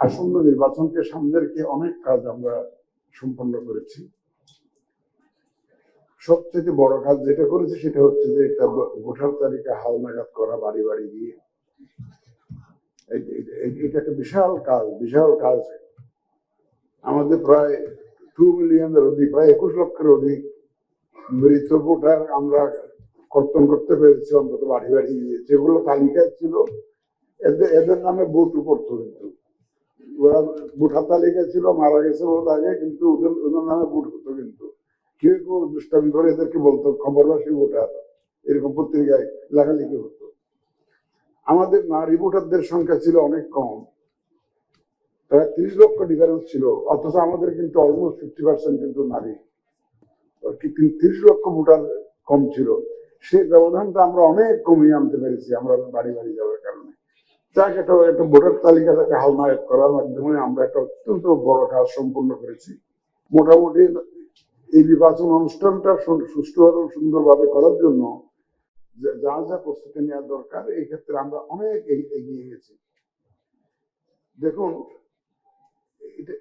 আসন্ন নির্বাচনকে সামনে রেখে অনেক কাজ আমরা সম্পন্ন করেছি। সবচেয়ে বড় কাজ যেটা করেছি সেটা হচ্ছে যে একটা ভোটার তালিকা হালনাগাদ করা, বাড়ি বাড়ি গিয়ে। এটা একটা বিশাল কাজ। আমাদের প্রায় 2 মিলিয়নের অধিক, প্রায় 21 লক্ষের অধিক মৃত ভোটার আমরা কর্তন করতে পেরেছি, অন্তত বাড়ি বাড়ি গিয়ে। যেগুলো তালিকায় ছিল এদের নামে ভোট পড়তো, কিন্তু ওরা ভোটার তালিকায় ছিল, মারা গেছে বহুত আগে, কিন্তু ওদের নামে ভোট হতো। কিন্তু কেউ কেউ দুষ্টামি করে এদেরকে বলতো খবরবাসী ভোটার, এরকম পত্রিকায় লেখালেখি হতো। আমাদের নারী ভোটারদের সংখ্যা ছিল অনেক কম, প্রায় 30 লক্ষ ডিফারেন্স ছিল, অথচ আমাদের কিন্তু অলমোস্ট 50% কিন্তু নারী। 30 লক্ষ ভোটার কম ছিল, সেই ব্যবধানটা আমরা অনেক কমিয়ে আনতে পেরেছি আমরা বাড়ি বাড়ি যাওয়ার কারণে। যাকে একটা ভোটার তালিকাটাকে হালনাগাদ করার মাধ্যমে আমরা একটা অত্যন্ত বড় কাজ সম্পূর্ণ করেছি। মোটামুটি এই নির্বাচন অনুষ্ঠানটা সুষ্ঠুভাবে সুন্দরভাবে করার জন্য যা যা প্রস্তুতি নেওয়া দরকার, এই ক্ষেত্রে আমরা অনেক এগিয়ে গেছি। দেখুন,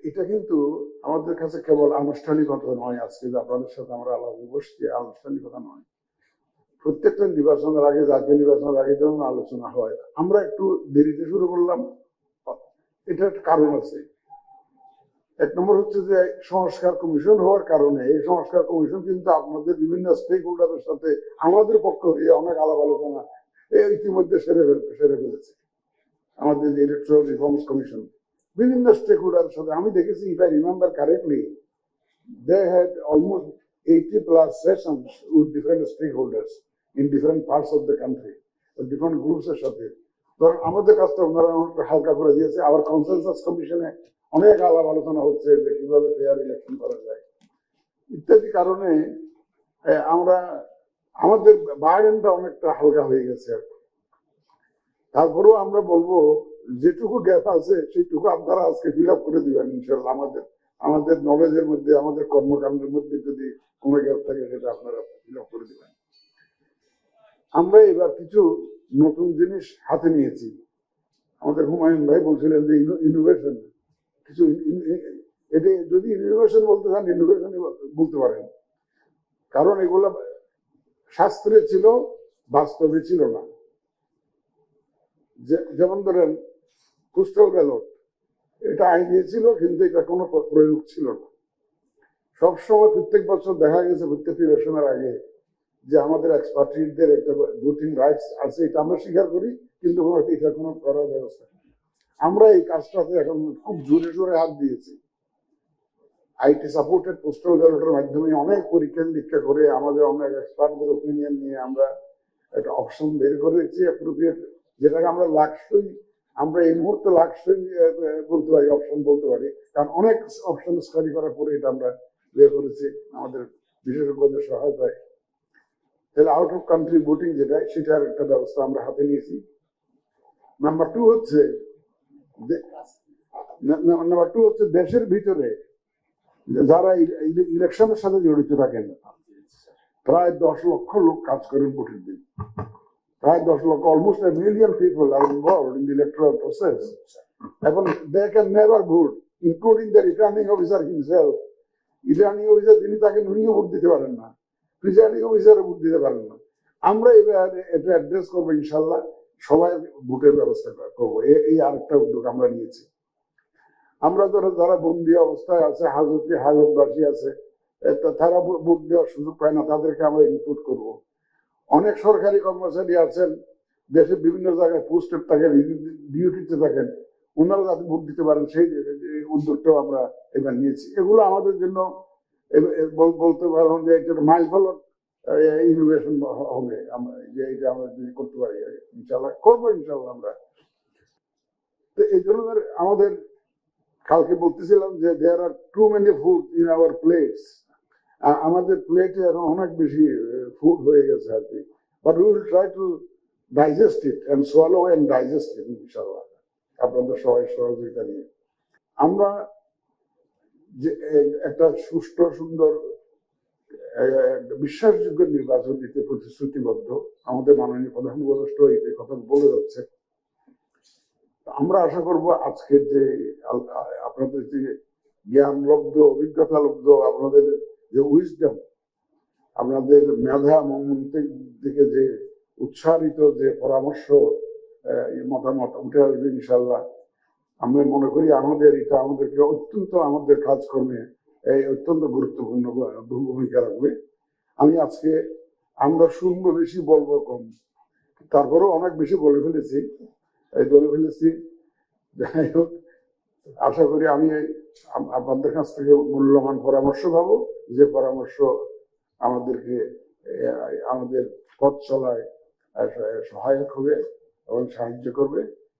এটা কিন্তু আমাদের কাছে কেবল আনুষ্ঠানিকতা নয়। আজকে যে আপনাদের সাথে আমরা আলাদা বসছি, আনুষ্ঠানিকতা নয়। প্রত্যেকটা নির্বাচনের আগে, জাতীয় নির্বাচনের আগে যেমন আলোচনা হয়, আমরা একটু দেরিতে শুরু করলাম। এটার একটা কারণ আছে। এক নম্বর হচ্ছে যে সংস্কার কমিশন হওয়ার কারণে, এই সংস্কার কমিশন কিন্তু আপনাদের বিভিন্ন স্টেক হোল্ডারের সাথে আমাদের পক্ষ হয়ে অনেক আলাপ আলোচনা ইতিমধ্যে সেরে ফেলেছে। আমাদের ইলেকট্রাল রিফর্মস কমিশন বিভিন্ন স্টেক হোল্ডারের সাথে, আমি দেখেছি, if I remember correctly, they had almost 80+ sessions with different stakeholders in different parts of the country, different groups এর সাথে। ধরুন আমাদের কাজটা ওনারা হালকা করে দিয়েছে। আবার কনসেনসাস কমিশনে অনেক আলাপ আলোচনা হচ্ছে যে কিভাবে ফেয়ার ইলেকশন করা যায় ইত্যাদি কারণে আমরা আমাদের বার্ডেনটা অনেকটা হালকা হয়ে গেছে। তারপরেও আমরা বলবো যেটুকু গ্যাপ আছে সেইটুকু আপনারা আজকে ফিল আপ করে দিবেন ইনশাল্লাহ। আমাদের নলেজের মধ্যে, আমাদের কর্মকাণ্ডের মধ্যে যদি কোনো গ্যাপ থাকে সেটা আপনারা ফিল আপ করে দিবেন। আমরা এবার কিছু নতুন জিনিস হাতে নিয়েছি। আমাদের হুমায়ুন ভাই বলছিলেন যে ইনোভেশন, কিছু এটা যদি ইনোভেশন বলতে চান, ইনোভেশন বলতে পারেন, কারণ এগুলো শাস্ত্রে ছিল, বাস্তবে ছিল না। যেমন ধরেন পোস্টাল ব্যালট, এটা আইডিয়া ছিল, কিন্তু এটা কোনো প্রয়োগ ছিল না। সবসময় প্রত্যেক বছর দেখা গেছে প্রত্যেকটি ইলেকশনের আগে যে আমাদের এক্সপার্টিসদের একটা ভোটিং রাইটস আছে, এটা আমরা স্বীকার করি, কিন্তু এটা কোনো করার ব্যবস্থা নেই। আমরা এই কাজটাতে এখন খুব জোরে জোরে হাত দিয়েছি। আইটি সাপোর্টেড পোস্টাল ব্যালটের মাধ্যমে অনেক পরীক্ষা নিরীক্ষা করে আমাদের অনেক এক্সপার্টদের ওপিনিয়ন নিয়ে আমরা একটা অপশন বের করেছি অ্যাপ্রোপ্রিয়েট, যেটাকে আমরা লাক্সই, আমরা এই মুহূর্তে লাক্সই বলতে পারি, অপশন বলতে পারি, কারণ অনেক অপশন স্টাডি করার পরে এটা আমরা বের করেছি আমাদের বিশেষজ্ঞদের সহায়তায়। তাহলে আউট অফ কান্ট্রি ভোটিং যেটা, সেটার একটা ব্যবস্থা আমরা হাতে নিয়েছি। নাম্বার টু হচ্ছে দেশের ভিতরে যারা ইলেকশনের সাথে জড়িত থাকেন, প্রায় 10 লক্ষ লোক কাজ করেন ভোটের দিন। প্রায় 10 লক্ষ, almost 1 million people are involved in the electoral process. এবং they can never vote, including the returning officer himself. Returning officer যিনি, তাকে নুনিও ভোট দিতে পারেন না, প্রিসাইডিং অফিসারও ভোট দিতে পারেন না। আমরা এবার এটা অ্যাড্রেস করবো ইনশাল্লাহ, সবাই ভোটের ব্যবস্থা করবো। এই আরেকটা উদ্যোগ আমরা নিয়েছি। আমরা যারা বন্দি অবস্থায় আছে, হাজতবাসী আছে, তারা ভোট দেওয়ার সুযোগ পায় না, তাদেরকে আমরা ইনক্লুড করবো। অনেক সরকারি কর্মচারী আছেন, দেশের বিভিন্ন জায়গায় পোস্টেড থাকেন, ডিউটিতে থাকেন, ওনারা যাতে ভোট দিতে পারেন সেই উদ্যোগটাও আমরা এবার নিয়েছি। এগুলো আমাদের জন্য বলতে পারেন যে একটা মাইল ফলক ইনোভেশন হবে, আমরা যে এটা আমরা যদি করতে পারি, ইনশাল্লাহ করবো ইনশাল্লাহ আমরা। তো এই ধরনের আমাদের কালকে বলতেছিলাম যে there are too many food in our plates, আমাদের প্লেটে এখন অনেক বেশি ফুড হয়ে গেছে আর কি, but we will try to digest it and swallow and digest it ইনশাল্লাহ, আপনাদের সবাই সহযোগিতা নিয়ে। আমরা যে একটা সুষ্ঠু সুন্দর বিশ্বাসযোগ্য নির্বাচন দিতে প্রতিশ্রুতিবদ্ধ। আমাদের মাননীয় প্রধান উপদেষ্টা এই কথা বলে যাচ্ছে। আমরা আশা করব আজকের যে আপনাদের যে জ্ঞান লব্ধ, অভিজ্ঞতা লব্ধ, আপনাদের যে উইজডম, আপনাদের মেধা মন্ত্রের দিকে যে উৎসাহিত যে পরামর্শ, মতামত উঠে আসবে ইনশাল্লাহ। আমি মনে করি এটা আমাদেরকে অত্যন্ত, আমাদের কাজকর্মে এই অত্যন্ত গুরুত্বপূর্ণ ভূমিকা রাখবে। আমি আজকে আমরা শুনবো বেশি, বলবো কম, তারপরেও অনেক বেশি বলে ফেলেছি। যাই হোক, আশা করি আমি আপনাদের কাছ থেকে মূল্যবান পরামর্শ পাবো, যে পরামর্শ আমাদেরকে আমাদের পথ চলায় সহায়ক হবে এবং সাহায্য করবে।